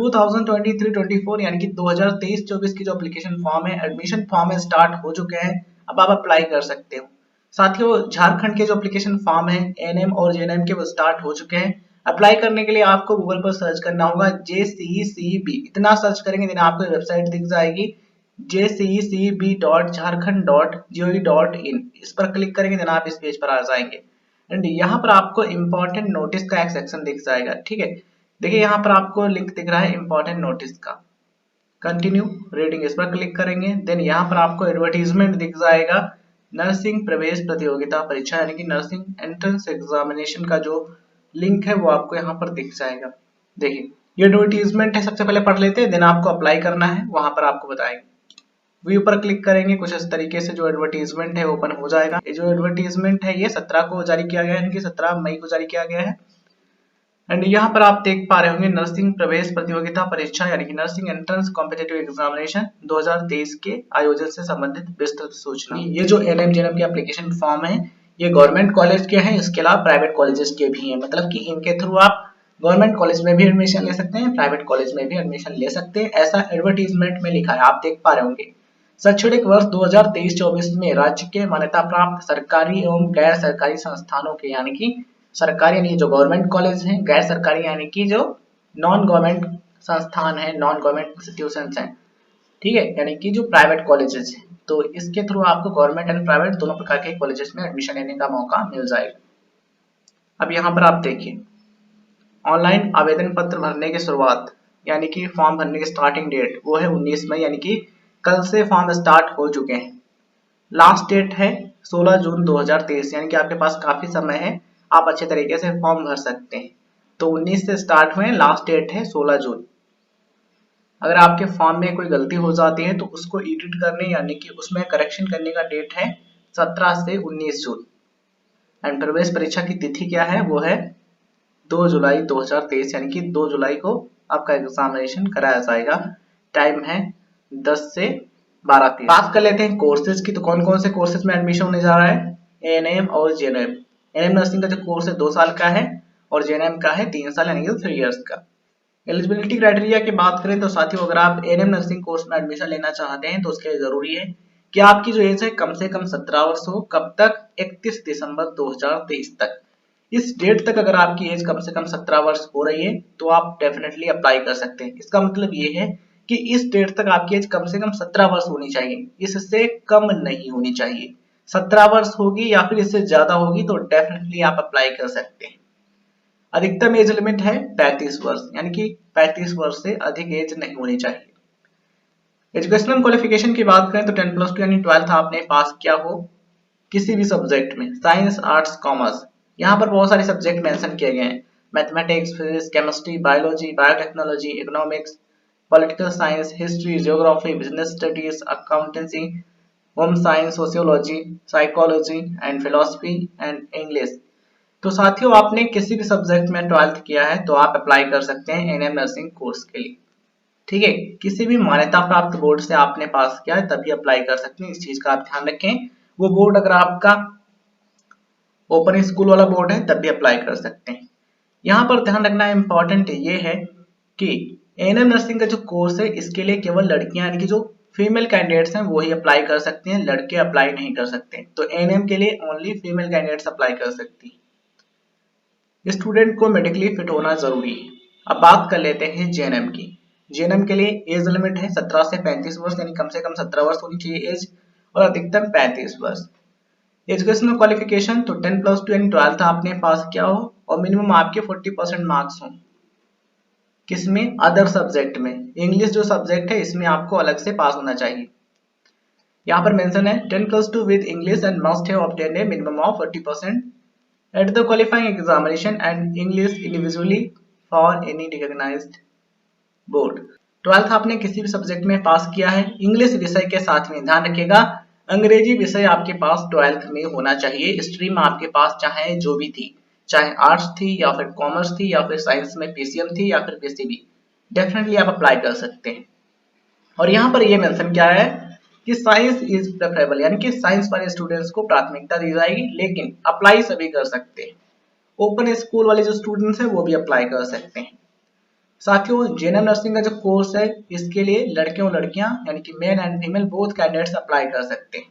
2023-24 यानी कि 2023-24 की जो एप्लीकेशन फॉर्म है, एडमिशन फॉर्म है, स्टार्ट हो चुके हैं। अब आप अप्लाई कर सकते हो। साथियों, झारखंड के जो एप्लीकेशन फॉर्म है एएनएम और जेएनएम के, वो स्टार्ट हो चुके हैं। अप्लाई करने के लिए आपको गूगल पर सर्च करना होगा JCECB। इतना सर्च करेंगे देन आपको वेबसाइट दिख जाएगी jcecb.jharkhand.gov.in। इस पर क्लिक करेंगे देन आप इस पेज पर आ जाएंगे एंड यहाँ पर आपको इम्पोर्टेंट नोटिस का एक सेक्शन दिख जाएगा। ठीक है, देखिए यहाँ पर आपको लिंक दिख रहा है इम्पोर्टेंट नोटिस का, कंटिन्यू रीडिंग, इस पर क्लिक करेंगे देन यहाँ पर आपको एडवर्टीजमेंट दिख जाएगा नर्सिंग प्रवेश प्रतियोगिता परीक्षा यानी कि नर्सिंग एंट्रेंस एग्जामिनेशन का जो लिंक है वो आपको यहाँ पर दिख जाएगा। देखिए ये एडवर्टीजमेंट है, सबसे पहले पढ़ लेते हैं देन आपको अप्लाई करना है, वहां पर आपको बताएंगे। व्यू पर क्लिक करेंगे, कुछ इस तरीके से जो एडवर्टीजमेंट है ओपन हो जाएगा। ये जो एडवर्टीजमेंट है ये 17 को जारी किया गया है, यानी कि 17 मई को जारी किया गया है। एंड यहाँ पर आप देख पा रहे होंगे नर्सिंग प्रवेश प्रतियोगिता परीक्षा यानी कि नर्सिंग एंट्रेंस कॉम्पिटिटिव एग्जामिनेशन 2023 के आयोजन से संबंधित विस्तृत सूचना। ये जो एनएम जेएनएम के एप्लीकेशन फॉर्म है ये गवर्नमेंट कॉलेज के हैं, इसके अलावा प्राइवेट कॉलेजेस के भी हैं, मतलब कि इनके थ्रू आप गवर्नमेंट कॉलेज में भी एडमिशन ले सकते हैं, प्राइवेट कॉलेज में भी एडमिशन ले सकते हैं, ऐसा एडवर्टीजमेंट में लिखा है, आप देख पा रहे होंगे। शैक्षणिक वर्ष 2023-24 में राज्य के मान्यता प्राप्त सरकारी एवं गैर सरकारी संस्थानों के, यानी कि सरकारी यानी जो गवर्नमेंट कॉलेज हैं, गैर सरकारी यानी कि जो नॉन गवर्नमेंट संस्थान है, नॉन गवर्नमेंट इंस्टीट्यूशंस हैं, ठीक है, यानी कि जो प्राइवेट कॉलेजेस हैं, तो इसके थ्रू आपको गवर्नमेंट एंड प्राइवेट दोनों प्रकार के कॉलेजेस में एडमिशन लेने का मौका मिल जाएगा। अब यहाँ पर आप देखिए ऑनलाइन आवेदन पत्र भरने की शुरुआत यानी कि फॉर्म भरने की स्टार्टिंग डेट वो है 19 मई, यानी कि कल से फॉर्म स्टार्ट हो चुके हैं। लास्ट डेट है 16 जून 2023, यानी कि आपके पास काफी समय है, आप अच्छे तरीके से फॉर्म भर सकते हैं। तो 19 से स्टार्ट हुए, लास्ट डेट है 16 जून। अगर आपके फॉर्म में कोई गलती हो जाती है तो उसको एडिट करने यानी कि उसमें करेक्शन करने का डेट है 17 से 19 जून। एंड प्रवेश परीक्षा की तिथि क्या है, वो है 2 जुलाई 2023, यानी कि 2 जुलाई को आपका एग्जामिनेशन कराया जाएगा। टाइम है 10 से 12:30। बात कर लेते हैं कोर्सेज की, तो कौन कौन से कोर्सेज में एडमिशन होने जा रहा है। एएनएम और जेएनएम। एएनएम नर्सिंग का जो कोर्स है 2 साल का है और जेएनएम का है 3 साल यानी कि 3 इयर्स का। एलिजिबिलिटी क्राइटेरिया की बात करें तो साथियों अगर आप एएनएम नर्सिंग कोर्स में एडमिशन लेना चाहते हैं तो उसके लिए जरूरी है कि आपकी जो एज है कम से कम 17 वर्ष हो। कब तक, 31 दिसंबर 2023 तक। इस डेट तक अगर आपकी एज कम से कम 17 वर्ष हो रही है तो आप डेफिनेटली अप्लाई कर सकते हैं। इसका मतलब ये है कि इस डेट तक आपकी एज कम से कम 17 वर्ष होनी चाहिए, इससे कम नहीं होनी चाहिए। 17 वर्ष होगी या फिर इससे ज्यादा होगी तो डेफिनेटली आप अप्लाई कर सकते हैं। अधिकतम एज लिमिट है 35 वर्ष, यानी कि 35 वर्ष से अधिक एज नहीं होनी चाहिए। एजुकेशनल क्वालिफिकेशन की बात करें तो 10+2 यानी 12th आपने पास किया हो किसी भी सब्जेक्ट में, साइंस, आर्ट्स, कॉमर्स। यहाँ पर बहुत सारे सब्जेक्ट मेंशन किए गए हैं, mathematics, physics, chemistry, biology, biotechnology, economics, political science, history, geography, business studies, accountancy, home science, sociology, psychology and philosophy and English. तो साथियों आपने किसी भी सब्जेक्ट में 12th किया है तो आप अप्लाई कर सकते हैं एएनएम नर्सिंग कोर्स के लिए। ठीक है, किसी भी मान्यता प्राप्त बोर्ड से आपने पास किया है तभी अप्लाई कर सकते हैं, इस चीज का आप ध्यान रखें। वो बोर्ड अगर आपका ओपन स्कूल वाला बोर्ड है तब भी अप्लाई कर सकते हैं। यहाँ पर ध्यान रखना इम्पोर्टेंट ये है कि एएनएम नर्सिंग का जो कोर्स है इसके लिए केवल लड़कियां यानी कि जो फीमेल कैंडिडेट्स हैं वही अप्लाई कर सकते हैं, लड़के अप्लाई नहीं कर सकते। तो एएनएम के लिए ओनली फीमेल कैंडिडेट्स अप्लाई कर सकती है। स्टूडेंट को मेडिकली फिट होना जरूरी है। अब बात कर लेते हैं जेएनएम की। जेएनएम के लिए एज लिमिट है 17 से 35 वर्ष, यानी कम से कम 17 वर्ष होनी चाहिए एज और अधिकतम 35 वर्ष। एजुकेशनल क्वालिफिकेशन तो 10+2 यानी 12th आपने पास किया हो और मिनिमम आपके 40% मार्क्स हो। किसमें, अदर सब्जेक्ट में। इंग्लिश जो सब्जेक्ट है इसमें आपको अलग से पास होना चाहिए। यहाँ पर मेंशन है 10+2 with English and must have obtained A minimum of 40% at the qualifying examination and English individually for any recognized board। 12th आपने किसी भी सब्जेक्ट में पास किया है, इंग्लिश विषय के साथ में ध्यान रखिएगा अंग्रेजी विषय आपके पास 12th में होना चाहिए। स्ट्रीम आपके पास चाहे जो भी थी, चाहे आर्ट्स थी या फिर कॉमर्स थी या फिर साइंस में पीसीएम थी या फिर पीसीबी, डेफिनेटली आप अप्लाई कर सकते हैं। और यहाँ पर ये मेंशन क्या है कि साइंस इज प्रेफरेबल, यानी कि साइंस वाले स्टूडेंट्स को प्राथमिकता दी जाएगी, लेकिन अप्लाई सभी कर सकते हैं। ओपन स्कूल वाले जो स्टूडेंट्स हैं वो भी अप्लाई कर सकते हैं। साथियों जेएनएम नर्सिंग का जो कोर्स है इसके लिए लड़के और लड़कियां यानी कि male and female both candidates apply कर सकते हैं।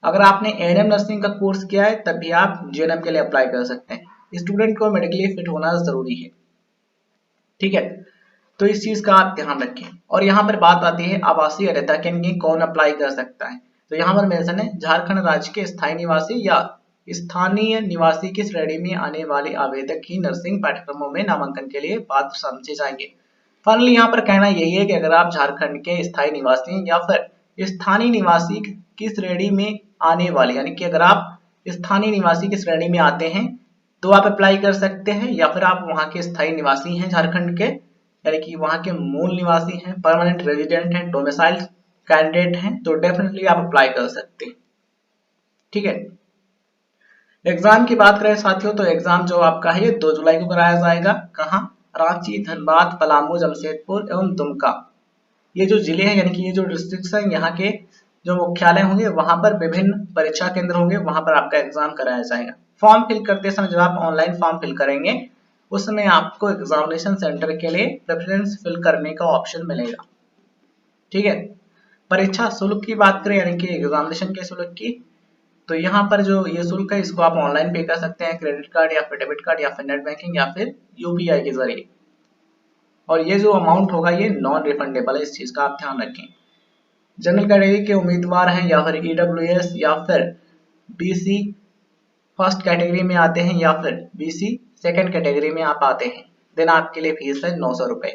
अगर आपने एएनएम नर्सिंग का कोर्स किया है तब भी आप जेएनएम के लिए अप्लाई कर सकते हैं। स्टूडेंट को मेडिकली फिट होना जरूरी है, ठीक है, तो इस चीज का आप ध्यान रखें। और यहाँ पर बात आती है आवासीय अर्हता के लिए कौन अप्लाई कर सकता है। तो यहाँ पर मेंशन है झारखंड राज्य के स्थायी निवासी या स्थानीय निवासी की श्रेणी में आने वाले आवेदक ही नर्सिंग पाठ्यक्रमों में नामांकन के लिए पात्र समझे जाएंगे। फाइनली यहाँ पर कहना यही है कि अगर आप झारखंड के स्थायी निवासी या फिर स्थानीय निवासी की श्रेणी में आने वाले यानी कि अगर आप स्थानीय निवासी की श्रेणी में आते हैं तो आप अप्लाई कर सकते हैं, या फिर आप वहां के स्थायी निवासी हैं झारखंड के यानी कि वहां के मूल निवासी हैं, परमानेंट रेजिडेंट हैं, डोमिसाइल कैंडिडेट हैं, तो डेफिनेटली आप अप्लाई कर सकते हैं, ठीक है। एग्जाम की बात करें साथियों तो एग्जाम जो आपका है ये 2 जुलाई को कराया जाएगा। कहाँ? रांची, धनबाद, पलामू, जमशेदपुर एवं दुमका, ये जो जिले हैं यानी कि ये जो डिस्ट्रिक्ट हैं यहाँ के जो मुख्यालय होंगे वहां पर विभिन्न परीक्षा केंद्र होंगे, वहां पर आपका एग्जाम कराया जाएगा। फॉर्म फिल करते समय जब आप ऑनलाइन फॉर्म फिल करेंगे उस समय आपको एग्जामिनेशन सेंटर के लिए प्रेफरेंस फिल करने का ऑप्शन मिलेगा, ठीक है। परीक्षा शुल्क की बात करें यानी कि एग्जामिनेशन के शुल्क की, तो यहाँ पर जो ये शुल्क है इसको आप ऑनलाइन पे कर सकते हैं, क्रेडिट कार्ड या फिर डेबिट कार्ड या फिर नेट बैंकिंग या फिर यूपीआई के जरिए। और ये जो अमाउंट होगा ये नॉन रिफंडेबल है, इस चीज का आप ध्यान रखें। जनरल कैटेगरी के उम्मीदवार हैं या फिर ईडब्ल्यूएस या फिर बीसी फर्स्ट कैटेगरी में आते हैं या फिर बीसी सेकंड कैटेगरी में आप आते हैं, देन आपके लिए फीस है 900 रुपए।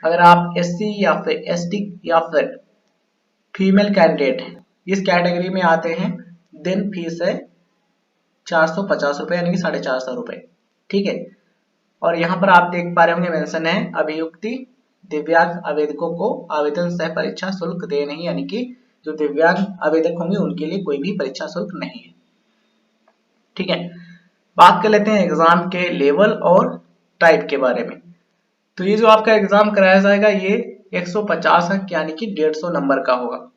अगर आप एससी या फिर एसटी या फिर फीमेल कैंडिडेट हैं इस कैटेगरी में आते हैं देन फीस है 450 रुपए यानी कि 450 रुपए, ठीक है। और यहाँ पर आप देख पा रहे होंगे मेंशन है अभियुक्ति दिव्यांग आवेदकों को आवेदन सह परीक्षा शुल्क दे नहीं, यानी कि जो दिव्यांग आवेदक होंगे उनके लिए कोई भी परीक्षा शुल्क नहीं है, ठीक है। बात कर लेते हैं एग्जाम के लेवल और टाइप के बारे में। तो ये जो आपका एग्जाम कराया जाएगा ये 150 अंक यानी कि 150 नंबर का होगा।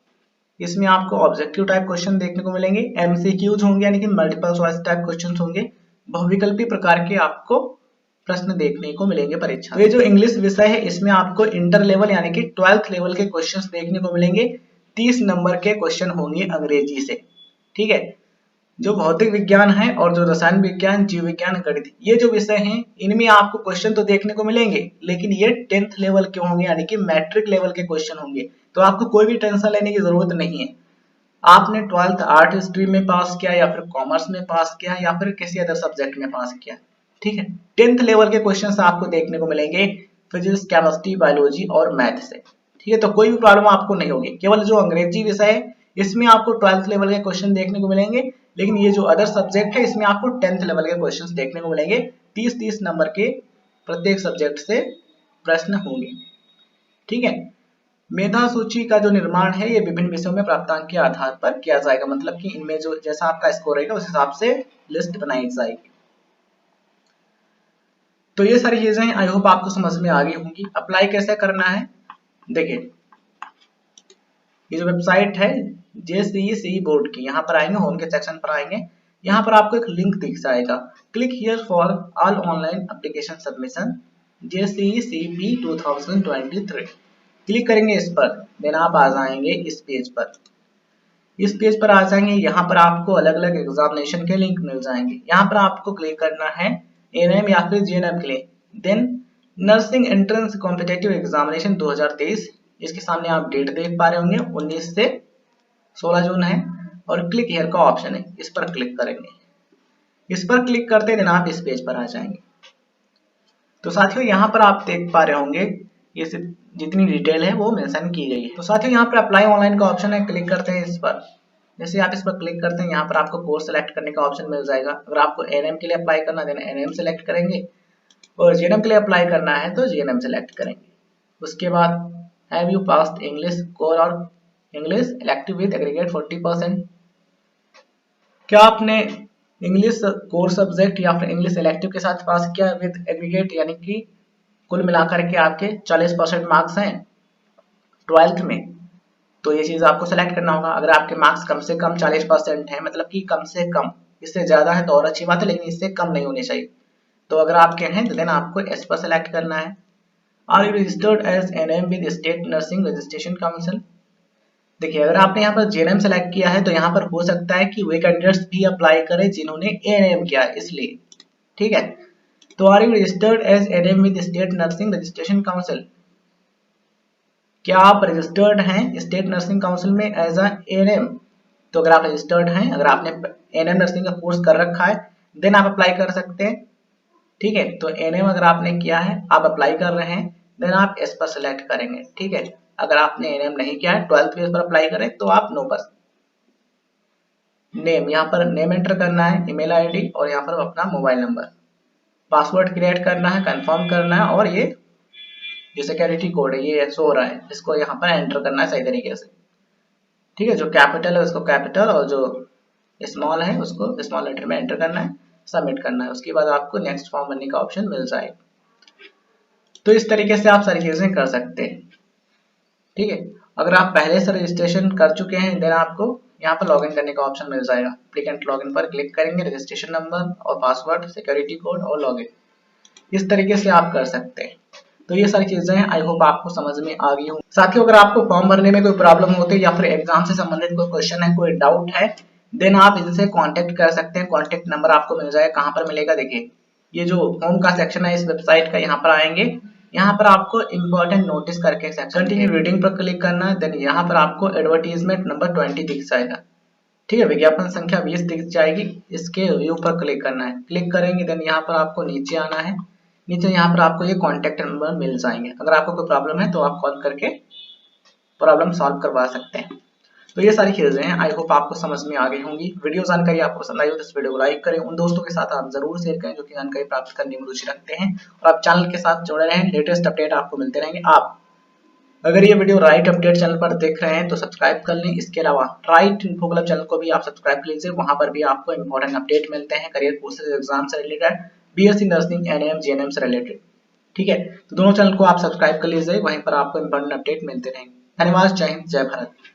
इसमें आपको ऑब्जेक्टिव टाइप क्वेश्चन देखने को मिलेंगे, एमसीक्यूज होंगे यानी कि मल्टीपल चॉइस टाइप क्वेश्चन होंगे, बहुविकल्पी प्रकार के आपको प्रश्न देखने को मिलेंगे परीक्षा। तो ये जो इंग्लिश विषय है इसमें आपको इंटर लेवल यानी कि 12th लेवल के क्वेश्चंस देखने को मिलेंगे। 30 नंबर के क्वेश्चन होंगे अंग्रेजी से, ठीक है। जो भौतिक विज्ञान है और जो रसायन विज्ञान, जीव विज्ञान, गणित, ये जो विषय हैं इनमें आपको क्वेश्चन तो देखने को मिलेंगे लेकिन ये 10th लेवल के होंगे यानी कि मैट्रिक लेवल के क्वेश्चन होंगे, तो आपको कोई भी टेंशन लेने की जरूरत नहीं है। आपने 12th आर्ट स्ट्रीम में पास किया या फिर कॉमर्स में पास किया या फिर किसी अदर सब्जेक्ट में पास किया, ठीक है। 10th लेवल के क्वेश्चन आपको देखने को मिलेंगे फिजिक्स, केमिस्ट्री, बायोलॉजी और मैथ से, ठीक है। तो कोई भी प्रॉब्लम आपको नहीं होगी। केवल जो अंग्रेजी विषय है इसमें आपको 12th लेवल के क्वेश्चन देखने को मिलेंगे, लेकिन ये जो अदर सब्जेक्ट है इसमें आपको 10th लेवल के क्वेश्चन देखने को मिलेंगे। 30-30 नंबर के प्रत्येक सब्जेक्ट से प्रश्न होंगे, ठीक है। मेधा सूची का जो निर्माण है ये विभिन्न विषयों में प्राप्तांक के आधार पर किया जाएगा, मतलब कि इनमें जो जैसा आपका स्कोर रहेगा उस हिसाब से लिस्ट बनाई जाएगी। तो ये सारी चीजें आई होप आपको समझ में आ गई होंगी। अप्लाई कैसे करना है, देखिए ये जो वेबसाइट है जेसीई बोर्ड की, यहाँ पर आएंगे, होम के सेक्शन पर आएंगे, यहाँ पर आपको एक लिंक दिख जाएगा, click here for all online application submission JCECP 2023। Click करेंगे इस पर, देन आप आ जाएंगे इस पेज पर। इस पेज पर आ जाएंगे, यहाँ पर आपको अलग अलग एग्जामिनेशन के लिंक मिल जाएंगे। यहाँ पर आपको क्लिक करना है एएनएम या फिर जीएनएम के लिए, then nursing entrance competitive examination 2023, इसके सामने आप डेट देख पा रहे होंगे 19 से 16 जून है, और क्लिक हियर का ऑप्शन है, इस पर क्लिक करेंगे। इस पर क्लिक करते देन आप इस पेज पर आ जाएंगे। तो साथियों यहाँ पर आप देख पा रहे होंगे ये जितनी डिटेल है वो मेंशन की गई है। तो साथियों यहाँ पर अप्लाई ऑनलाइन का ऑप्शन है, क्लिक करते हैं इस पर। जैसे आप इस पर क्लिक करते हैं यहाँ पर आपको कोर्स सेलेक्ट करने का ऑप्शन मिल जाएगा। अगर आपको एएनएम के लिए अप्लाई करना है देन एएनएम सेलेक्ट करेंगे, और जीएनएम के लिए अप्लाई करना है तो जीएनएम सेलेक्ट करेंगे। उसके बाद have you passed English core और इंग्लिश इलेक्टिव विद एग्रीगेट 40%, क्या आपने इंग्लिश कोर सब्जेक्ट या फिर इंग्लिश इलेक्टिव के साथ पास किया विद एग्रीगेट, यानी कि कुल मिलाकर के आपके 40% मार्क्स हैं 12th में, तो ये चीज आपको सेलेक्ट करना होगा। अगर आपके मार्क्स कम से कम 40% है, मतलब कि कम से कम, इससे ज्यादा है तो और अच्छी बात है लेकिन इससे कम नहीं होनी चाहिए। तो अगर आपके हैं तो देन आपको एस पर सेलेक्ट करना है। Are you registered as ANM with state nursing registration council. देखिए अगर आपने यहाँ पर जेएनएम सेलेक्ट किया है तो यहाँ पर हो सकता है कि वे कैंडिडेट्स भी अप्लाई करें जिन्होंने एएनएम किया है, इसलिए ठीक है। तो are you registered as ANM with state nursing registration council, क्या आप रजिस्टर्ड हैं स्टेट नर्सिंग काउंसिल में एज अ एएनएम। तो अगर आप रजिस्टर्ड हैं, अगर आपने एएनएम नर्सिंग का कोर्स कर रखा है देन आप अप्लाई कर सकते हैं, ठीक है। तो एएनएम अगर आपने किया है, आप अप्लाई कर रहे हैं, देन आप एस पर सेलेक्ट करेंगे, ठीक है। अगर आपने एएनएम नहीं किया है, 12th बेस पर अप्लाई करें तो आप नो पर। नेम, यहाँ पर नेम एंटर करना है, ईमेल आईडी और यहाँ पर अपना मोबाइल नंबर, पासवर्ड क्रिएट करना है, कंफर्म करना है, और ये जो सिक्योरिटी कोड है ये शो हो रहा है, इसको यहाँ पर एंटर करना है सही तरीके से, ठीक है। जो कैपिटल है उसको कैपिटल और जो स्मॉल है उसको स्मॉल लेटर में एंटर करना है, सबमिट करना है। उसके बाद आपको नेक्स्ट फॉर्म भरने का ऑप्शन मिल जाएगा। तो इस तरीके से आप सारी चीजें कर सकते हैं, ठीक है। अगर आप पहले से रजिस्ट्रेशन कर चुके हैं देन आपको यहाँ पर लॉगिन करने का ऑप्शन मिल जाएगा। एप्लीकेंट लॉगिन पर क्लिक करेंगे, रजिस्ट्रेशन नंबर और पासवर्ड, सिक्योरिटी कोड और लॉगिन, इस तरीके से आप कर सकते हैं। तो ये सारी चीजें हैं, आई होप आपको समझ में आ गई हो। साथियों अगर आपको फॉर्म भरने में कोई प्रॉब्लम होती है या फिर एग्जाम से संबंधित कोई क्वेश्चन है, कोई डाउट है, देन आप इनसे कांटेक्ट कर सकते हैं। कांटेक्ट नंबर आपको मिल जाएगा, कहाँ पर मिलेगा, देखिए ये जो होम का सेक्शन है इस वेबसाइट का, यहाँ पर आएंगे, यहाँ पर आपको इंपॉर्टेंट नोटिस करके सेक्शन कंटिन्यू रीडिंग पर क्लिक करना है। देन यहाँ पर आपको एडवर्टीजमेंट नंबर 20 दिख जाएगा, ठीक है। विज्ञापन संख्या 20 दिख जाएगी, इसके व्यू पर क्लिक करना है। क्लिक करेंगे देन यहाँ पर आपको नीचे आना है, नीचे यहाँ पर आपको ये कॉन्टेक्ट नंबर मिल जाएंगे। अगर आपको कोई प्रॉब्लम है तो आप कॉल करके प्रॉब्लम सॉल्व करवा सकते हैं। तो ये सारी चीजें हैं, आई होप आपको समझ में आ गई होंगी। वीडियो जानकारी आपको पसंद आई हो तो इस वीडियो को लाइक करें, उन दोस्तों के साथ आप जरूर शेयर करें जो कि जानकारी प्राप्त करने में रुचि रखते हैं, और आप चैनल के साथ जुड़े रहें, लेटेस्ट अपडेट आपको मिलते रहेंगे। आप अगर ये वीडियो राइट अपडेट चैनल पर देख रहे हैं तो सब्सक्राइब कर लें। इसके अलावा राइट इन्फो क्लब चैनल को भी आप सब्सक्राइब कर लीजिए, वहां पर भी आपको इंपॉर्टेंट अपडेट मिलते हैं करियर कोर्सेज, एग्जाम से related, BSc nursing, ANM, GNM से रिलेटेड, ठीक है। तो दोनों चैनल को आप सब्सक्राइब कर लीजिए, वहीं पर आपको इंपॉर्टेंट अपडेट मिलते रहेंगे। धन्यवाद, जय हिंद, जय भारत।